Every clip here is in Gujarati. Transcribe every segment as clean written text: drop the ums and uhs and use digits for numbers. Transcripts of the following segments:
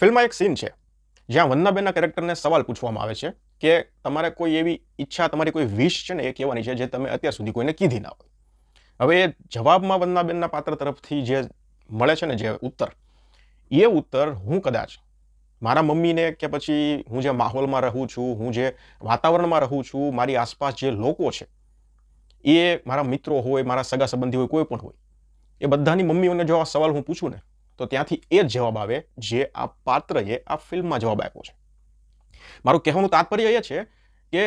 ફિલ્મમાં એક સીન છે જ્યાં વંદનાબેનના કેરેક્ટરને સવાલ પૂછવામાં આવે છે કે તમારે કોઈ એવી ઈચ્છા, તમારી કોઈ વિશ છે ને એ કહેવાની છે જે તમે અત્યાર સુધી કોઈને કીધી ના હોય. હવે એ જવાબમાં વંદનાબેનના પાત્ર તરફથી જે મળે છે ને જે ઉત્તર, એ ઉત્તર હું કદાચ મારા મમ્મીને કે પછી હું જે માહોલમાં રહું છું, હું જે વાતાવરણમાં રહું છું, મારી આસપાસ જે લોકો છે, એ મારા મિત્રો હોય, મારા સગા સંબંધી હોય, કોઈ પણ હોય, એ બધાની મમ્મીઓને જો આ સવાલ હું પૂછું ને તો ત્યાંથી એ જ જવાબ આવે જે આ પાત્રએ આ ફિલ્મમાં જવાબ આપ્યો છે. મારું કહેવાનું તાત્પર્ય એ છે કે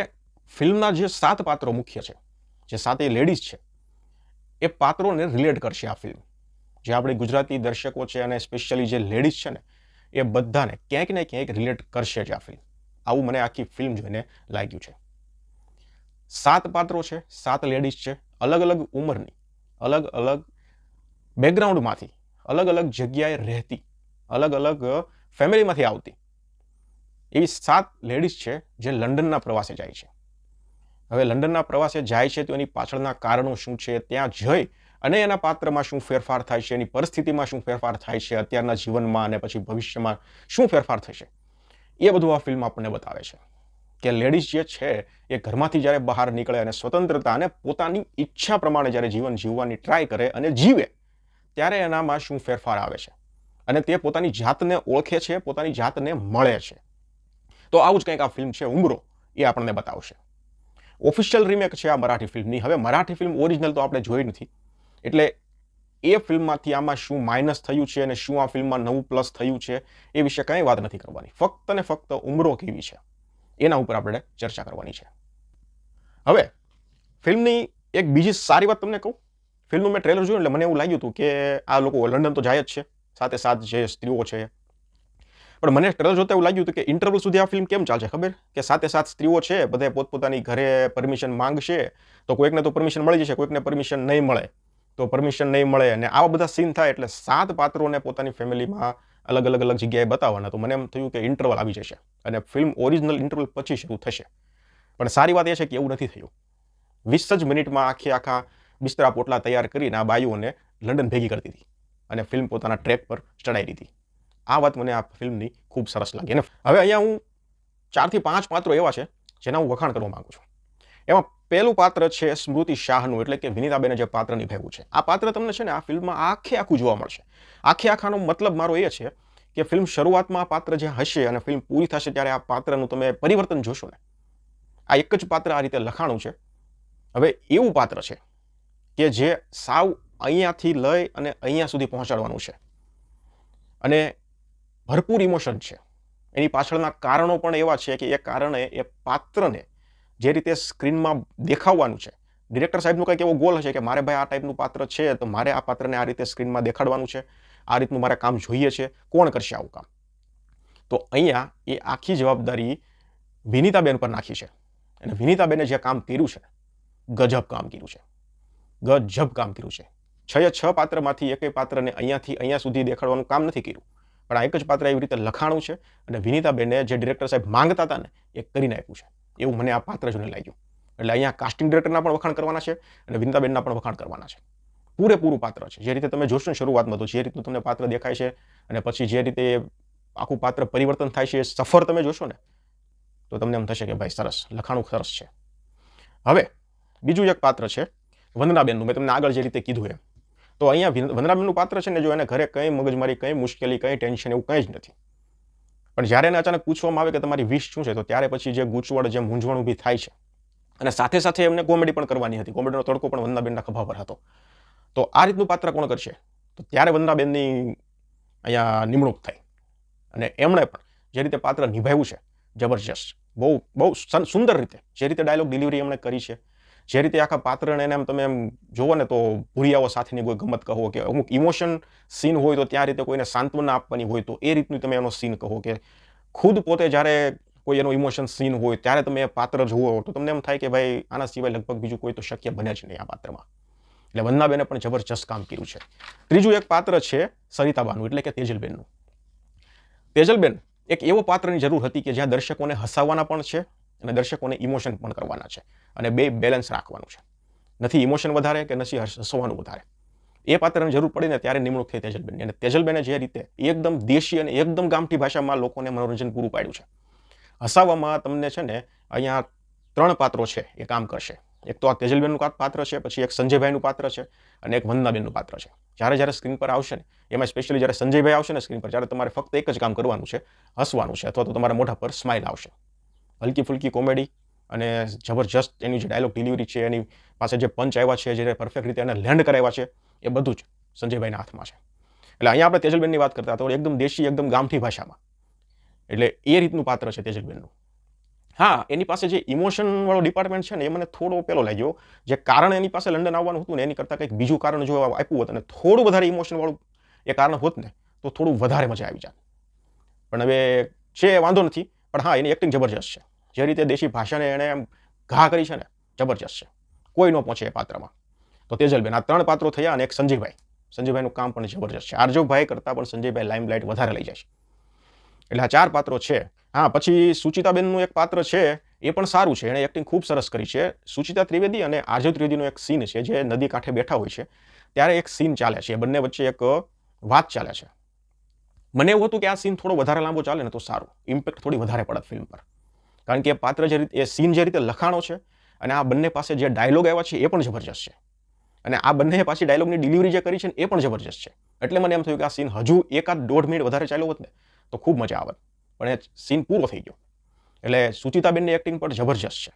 ફિલ્મના જે 7 પાત્રો મુખ્ય છે, જે 7 લેડીઝ છે, એ પાત્રોને રિલેટ કરશે આ ફિલ્મ. જે આપણે ગુજરાતી દર્શકો છે અને સ્પેશિયલી જે લેડીઝ છે ને, એ બધાને ક્યાંક ને ક્યાંક રિલેટ કરશે જ આ ફિલ્મ. આવું મને આખી ફિલ્મ જોઈને લાગ્યું છે. 7 પાત્રો છે, 7 લેડીઝ છે, અલગ અલગ ઉંમરની, અલગ અલગ બેકગ્રાઉન્ડમાંથી, અલગ અલગ જગ્યાએ રહેતી, અલગ અલગ ફેમિલીમાંથી આવતી એવી 7 લેડીઝ છે જે લંડનના પ્રવાસે જાય છે. હવે લંડનના પ્રવાસે જાય છે તો એની પાછળના કારણો શું છે, ત્યાં જઈ અને એના પાત્રમાં શું ફેરફાર થાય છે, એની પરિસ્થિતિમાં શું ફેરફાર થાય છે, અત્યારના જીવનમાં અને પછી ભવિષ્યમાં શું ફેરફાર થશે, એ બધું આ ફિલ્મ આપણને બતાવે છે. કે લેડીઝ જે છે એ ઘરમાંથી જ્યારે બહાર નીકળે અને સ્વતંત્રતા અને પોતાની ઈચ્છા પ્રમાણે જ્યારે જીવન જીવવાની ટ્રાય કરે અને જીવે, ત્યારે એનામાં શું ફેરફાર આવે છે અને તે પોતાની જાતને ઓળખે છે, પોતાની જાતને મળે છે. તો આવું જ કંઈક આ ફિલ્મ છે ઉંબરો, એ આપણને બતાવશે. ઓફિશિયલ રીમેક છે આ મરાઠી ફિલ્મની. હવે મરાઠી ફિલ્મ ઓરિજિનલ તો આપણે જોઈ નથી, એટલે એ ફિલ્મમાંથી આમાં શું માઇનસ થયું છે અને શું આ ફિલ્મમાં નવું પ્લસ થયું છે એ વિશે કંઈ વાત નથી કરવાની. ફક્ત ને ફક્ત ઉંબરો કેવી છે એના ઉપર આપણે ચર્ચા કરવાની છે. હવે ફિલ્મની એક બીજી સારી વાત તમને કહું. ફિલ્મનું મેં ટ્રેલર જોયું એટલે મને એવું લાગ્યું હતું કે આ લોકો લંડન તો જાય જ છે, સાથે 7 જે સ્ત્રીઓ છે, પણ મને ટ્રેલર જોતા એવું લાગ્યું હતું કે ઇન્ટરવલ સુધી આ ફિલ્મ કેમ ચાલશે ખબર? કે 7 સ્ત્રીઓ છે, બધા પોતપોતાની ઘરે પરમિશન માંગશે તો કોઈકને તો પરમિશન મળી જશે, કોઈકને પરમિશન નહીં મળે તો પરમિશન નહીં મળે, અને આવા બધા સીન થાય એટલે 7 પાત્રોને પોતાની ફેમિલીમાં અલગ અલગ અલગ જગ્યાએ બતાવવાના. તો મને એમ થયું કે ઇન્ટરવલ આવી જશે અને ફિલ્મ ઓરિજિનલ ઇન્ટરવલ પછી શરૂ થશે. પણ સારી વાત એ છે કે એવું નથી થયું. 20 જ મિનિટમાં આખા બિસ્તરા પોટલા તૈયાર કરીને આ બાઈઓને લંડન ભેગી કરતી હતી અને ફિલ્મ પોતાના ટ્રેક પર ચડાવી દીધી. આ વાત મને આ ફિલ્મની ખૂબ સરસ લાગી. અને હવે અહીંયા હું 4 થી 5 પાત્રો એવા છે જેના હું વખાણ કરવા માંગુ છું. એમાં પહેલું પાત્ર છે સ્મૃતિ શાહનું, એટલે કે વિનીતાબેને જે પાત્ર નિભાવ્યું છે. આ પાત્ર તમને છે ને આ ફિલ્મમાં આખું જોવા મળશે. આખાનો મતલબ મારો એ છે કે ફિલ્મ શરૂઆતમાં આ પાત્ર જે હશે અને ફિલ્મ પૂરી થશે ત્યારે આ પાત્રનું તમે પરિવર્તન જોશો ને, આ એક જ પાત્ર આ રીતે લખાણું છે. હવે એવું પાત્ર છે કે જે સાવ અહીંયાથી લઈ અને અહીંયા સુધી પહોંચાડવાનું છે અને ભરપૂર ઇમોશન છે. એની પાછળના કારણો પણ એવા છે કે એ કારણે એ પાત્રને જે રીતે સ્ક્રીનમાં દેખાડવાનું છે, ડિરેક્ટર સાહેબનું કંઈક એવો ગોલ હશે કે મારે ભાઈ આ ટાઈપનું પાત્ર છે તો મારે આ પાત્રને આ રીતે સ્ક્રીનમાં દેખાડવાનું છે, આ રીતનું મારે કામ જોઈએ છે, કોણ કરશે આવું કામ? તો અહીંયા એ આખી જવાબદારી વિનીતાબેન પર નાખી છે. અને વિનીતાબેને જે કામ કર્યું છે, ગજબ કામ કર્યું છે, ગજબ કામ કર્યું છે. 6 પાત્રમાંથી એકેય પાત્રને અહીંયાથી અહીંયા સુધી દેખાડવાનું કામ નથી કર્યું, પણ આ એક જ પાત્ર એવી રીતે લખાણું છે અને વિનીતાબેને જે ડિરેક્ટર સાહેબ માંગતા હતા ને એ કરીને આપ્યું છે. એવું મને આ પાત્ર જોઈને લાગ્યું. એટલે અહીંયા કાસ્ટિંગ ડિરેક્ટરના પણ વખાણ કરવાના છે અને વિનીતાબેનના પણ વખાણ કરવાના છે. પૂરેપૂરું પાત્ર છે. જે રીતે તમે જોશો ને શરૂઆતમાં, તો જે રીતનું તમને પાત્ર દેખાય છે અને પછી જે રીતે આખું પાત્ર પરિવર્તન થાય છે, એ સફર તમે જોશો ને તો તમને એમ થશે કે ભાઈ સરસ, લખાણું સરસ છે. હવે બીજું એક પાત્ર છે વંદનાબેનનું. મેં તમને આગળ જે રીતે કીધું એમ, તો અહીંયા વંદનાબેનનું પાત્ર છે ને, જો એને ઘરે કંઈ મગજમારી, કંઈ મુશ્કેલી, કંઈ ટેન્શન એવું કંઈ જ નથી, પણ જ્યારે એને અચાનક પૂછવામાં આવે કે તમારી વિશ શું છે, તો ત્યારે પછી જે ગૂંચવણ, જે મૂંઝવણ ઊભી થાય છે, અને સાથે સાથે એમને કોમેડી પણ કરવાની હતી. કોમેડીનો તડકો પણ વંદનાબેનના ખભા પર હતો. તો આ રીતનું પાત્ર કોણ કરશે? તો ત્યારે વંદનાબેનની અહીંયા નિમણૂક થઈ અને એમણે પણ જે રીતે પાત્ર નિભાવ્યું છે, જબરજસ્ત, બહુ સુંદર રીતે, જે રીતે ડાયલોગ ડિલિવરી એમણે કરી છે, જે રીતે આખા પાત્રને એને તમે એમ જોવો ને તો ભૂરિયાઓ સાથેની કોઈ ગમત કહો, કે અમુક ઇમોશન સીન હોય તો ત્યાં રીતે કોઈને સાંત્વના આપવાની હોય તો એ રીતનું તમે એનો સીન કહો, કે ખુદ પોતે જ્યારે કોઈ એનો ઇમોશન સીન હોય ત્યારે તમે એ પાત્ર જુઓ તો તમને એમ થાય કે ભાઈ આના સિવાય લગભગ બીજું કોઈ તો શક્ય બને જ નહીં આ પાત્રમાં. એટલે વંદનાબેને પણ જબરજસ્ત કામ કર્યું છે. ત્રીજું એક પાત્ર છે સરિતાબાનું, એટલે કે તેજલબેનનું. તેજલબેન એક એવો પાત્રની જરૂર હતી કે જ્યાં દર્શકોને હસાવવાના પણ છે અને દર્શકોને ઇમોશન પણ કરવાના છે, અને બે બેલેન્સ રાખવાનું છે. નથી ઇમોશન વધારે કે નથી હસવાનું વધારે, એ પાત્રની જરૂર પડીને ત્યારે નિમણૂક થઈ તેજલબેનની. અને તેજલબેને જે રીતે એકદમ દેશી અને એકદમ ગામઠી ભાષામાં લોકોને મનોરંજન પૂરું પાડ્યું છે. હસાવવામાં તમને છે ને અહીંયા 3 પાત્રો છે એ કામ કરશે. એક તો આ તેજલબેનનું પાત્ર છે, પછી એક સંજયભાઈનું પાત્ર છે અને એક વંદનાબેનનું પાત્ર છે. જ્યારે સ્ક્રીન પર આવશે ને, એમાં સ્પેશિયલી જ્યારે સંજયભાઈ આવશે ને સ્ક્રીન પર, ત્યારે તમારે ફક્ત એક જ કામ કરવાનું છે, હસવાનું છે, અથવા તો તમારા મોઢા પર સ્માઇલ આવશે. હલકી ફુલકી કોમેડી અને જબરજસ્ત એની જે ડાયલોગ ડિલિવરી છે, એની પાસે જે પંચ આવ્યા છે, જે પરફેક્ટ રીતે એને લેન્ડ કરાવ્યા છે, એ બધું જ સંજયભાઈના હાથમાં છે. એટલે અહીંયા આપણે તેજલબેનની વાત કરતા તો એકદમ દેશી, એકદમ ગામઠી ભાષામાં, એટલે એ રીતનું પાત્ર છે તેજલબેનનું. હા, એની પાસે જે ઇમોશન વાળો ડિપાર્ટમેન્ટ છે ને, એ મને થોડો પેલો લાગ્યો. જે કારણ એની પાસે લંડન આવવાનું હતું ને, એની કરતાં કંઈક બીજું કારણ જો આપ્યું હોત અને થોડું વધારે ઇમોશન વાળું એ કારણ હોત ને, તો થોડું વધારે મજા આવી જાત. પણ હવે છે વાંધો નથી. પણ હા, એની એક્ટિંગ જબરજસ્ત છે. જે રીતે દેશી ભાષાને એણે એમ ઘા કરી છે ને, જબરજસ્ત છે. કોઈ ન પહોંચે એ પાત્રમાં. તો તેજલબેન, આ 3 પાત્રો થયા અને એક સંજયભાઈ. સંજયભાઈનું કામ પણ જબરજસ્ત છે. આરજવભાઈ કરતાં પણ સંજયભાઈ લાઇમલાઇટ વધારે લઈ જાય છે. એટલે આ 4 પાત્રો છે. હા, પછી સુચિતાબેનનું એક પાત્ર છે, એ પણ સારું છે. એણે એક્ટિંગ ખૂબ સરસ કરી છે. સુચિતા ત્રિવેદી અને આરજવ ત્રિવેદીનો એક સીન છે, જે નદી કાંઠે બેઠા હોય છે, ત્યારે એક સીન ચાલે છે. એ બંને વચ્ચે એક વાત ચાલે છે. મને એવું હતું કે આ સીન થોડો વધારે લાંબો ચાલે ને તો સારું, ઇમ્પેક્ટ થોડી વધારે પડત ફિલ્મ પર. કારણ કે પાત્ર જે રીતે, એ સીન જે રીતે લખાણો છે, અને આ બંને પાસે જે ડાયલોગ આવ્યા છે, એ પણ જબરજસ્ત છે. અને આ બંને પાછી ડાયલોગની ડિલિવરી જે કરી છે, એ પણ જબરજસ્ત છે. એટલે મને એમ થયું કે આ સીન હજુ 1-1.5 મિનિટ વધારે ચાલ્યો હોત ને, તો ખૂબ મજા આવત. પણ એ સીન પૂરો થઈ ગયો. એટલે સુચિતાબેનની એક્ટિંગ પણ જબરજસ્ત છે.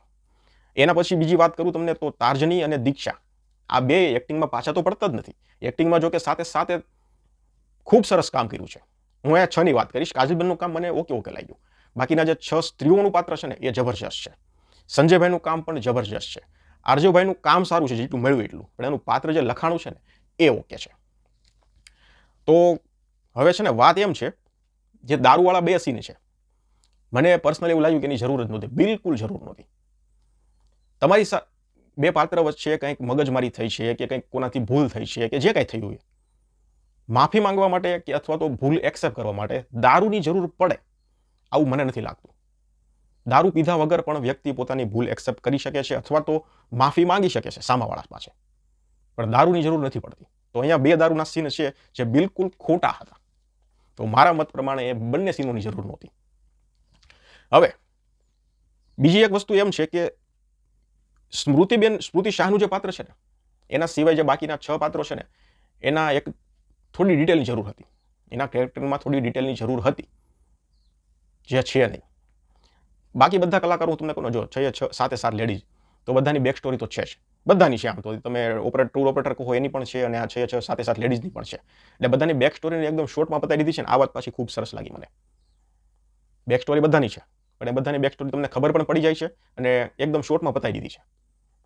એના પછી બીજી વાત કરું તમને, તો તાર્જની અને દીક્ષા, આ બે એક્ટિંગમાં પાછા તો પડતા જ નથી. એક્ટિંગમાં જો કે સાથે ખૂબ સરસ કામ કર્યું છે. હું અહીંયા 6ની વાત કરીશ. કાજલબેનનું કામ મને ઓકે લાગ્યું. બાકીના જે 6 સ્ત્રીઓનું પાત્ર છે ને, એ જબરજસ્ત છે. સંજયભાઈનું કામ પણ જબરજસ્ત છે. આરજવભાઈનું કામ સારું છે, જેટલું મળ્યું એટલું. પણ એનું પાત્ર જે લખાણું છે ને, એ ઓકે છે. તો હવે છે ને વાત એમ છે, જે દારૂવાળા 2 સીન છે, મને પર્સનલી એવું લાગ્યું કે એની જરૂર જ નહોતી. બિલકુલ જરૂર નહોતી. તમારી 2 પાત્ર વચ્ચે કંઈક મગજમારી થઈ છે, કે કંઈક કોનાથી ભૂલ થઈ છે, કે જે કંઈ થયું હોય, માફી માંગવા માટે કે અથવા તો ભૂલ એક્સેપ્ટ કરવા માટે દારૂની જરૂર પડે, આવું મને નથી લાગતું. દારૂ પીધા વગર પણ વ્યક્તિ પોતાની ભૂલ એક્સેપ્ટ કરી શકે છે, અથવા તો માફી માંગી શકે છે સામાવાળા પાસે. પણ દારૂની જરૂર નથી પડતી. તો અહીંયા 2 દારૂના સીન છે, જે બિલકુલ ખોટા હતા. તો મારા મત પ્રમાણે એ બંને સીનોની જરૂર નહોતી. હવે બીજી એક વસ્તુ એમ છે કે સ્મૃતિ શાહનું જે પાત્ર છે ને, એના સિવાય જે બાકીના 6 પાત્રો છે ને, એના એક થોડી ડિટેલની જરૂર હતી. એના કેરેક્ટરમાં થોડી ડિટેલની જરૂર હતી, જે છે નહીં. બાકી બધા કલાકારો હું તમને કહું, જો 7 લેડીઝ, તો બધાની બેક સ્ટોરી તો છે જ. બધાની છે. આમ તો તમે ટૂર ઓપરેટર કહો એની પણ છે, અને આ 7 લેડીઝની પણ છે. એટલે બધાની બેક સ્ટોરીને એકદમ શોર્ટમાં બતાવી દીધી છે ને, આ વાત પાછી ખૂબ સરસ લાગી મને. બેક સ્ટોરી બધાની છે, પણ એ બધાની બેક સ્ટોરી તમને ખબર પણ પડી જાય છે, અને એકદમ શોર્ટમાં બતાવી દીધી છે.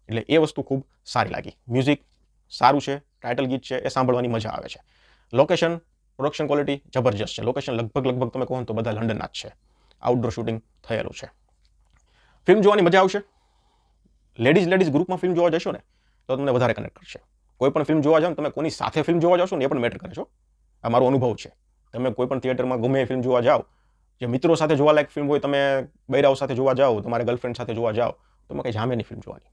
એટલે એ વસ્તુ ખૂબ સારી લાગી. મ્યુઝિક સારું છે, ટાઇટલ ગીત છે, એ સાંભળવાની મજા આવે છે. લોકેશન, પ્રોડક્શન ક્વોલિટી જબરજસ્ત છે. લોકેશન લગભગ તમે કહો તો બધા લંડનના જ છે. આઉટડોર શૂટિંગ થયેલું છે. ફિલ્મ જોવાની મજા આવશે. લેડીઝ ગ્રુપમાં ફિલ્મ જોવા જશો ને, તો તમને વધારે કનેક્ટ કરશે. કોઈ પણ ફિલ્મ જોવા જાઓ ને, તમે કોની સાથે ફિલ્મ જોવા જશો ને, એ પણ મેટર કરે છે. આ મારો અનુભવ છે. તમે કોઈ પણ થિયેટરમાં ગમે એ ફિલ્મ જોવા જાઓ, જે મિત્રો સાથે જોવા લાયક ફિલ્મ હોય, તમે બૈરાઓ સાથે જોવા જાઓ, તમારા ગર્લફ્રેન્ડ સાથે જોવા જાઓ, તો એમાં કંઈ જામે નહીં ફિલ્મ જોવાની.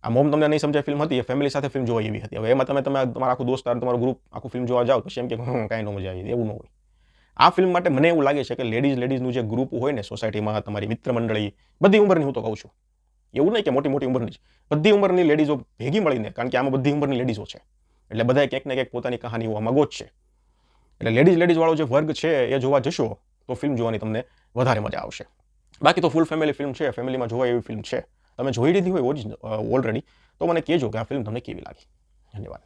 આ મોમ તમને નહીં સમજાય ફિલ્મ હતી, એ ફેમિલી સાથે ફિલ્મ જોવા એવી હતી. હવે એમાં તમે તમારા આખું દોસ્તાર, તમારું ગ્રુપ આખું ફિલ્મ જોવા જાઓ, પછી એમ કે કાંઈ ન મજા આવી, એવું ન હોય. આ ફિલ્મ માટે મને એવું લાગે છે કે લેડીઝનું જે ગ્રુપ હોય ને સોસાયટીમાં, તમારી મિત્ર મંડળી, બધી ઉંમરની હું તો કહું છું, એવું નહીં કે મોટી ઉંમરની જ, બધી ઉંમરની લેડીઝો ભેગી મળીને, કારણ કે આમાં બધી ઉંમરની લેડીઝો છે, એટલે બધા ક્યાંક ને ક્યાંક પોતાની કહાનીઓ આમાં ગોત છે. એટલે લેડીઝ વાળો જે વર્ગ છે, એ જોવા જશો તો ફિલ્મ જોવાની તમને વધારે મજા આવશે. બાકી તો ફૂલ ફેમિલી ફિલ્મ છે, ફેમિલીમાં જોવા એવી ફિલ્મ છે. તમે જોઈ લીધી હોય ઓલરેડી, તો મને કહેજો કે આ ફિલ્મ તમને કેવી લાગી. ધન્યવાદ.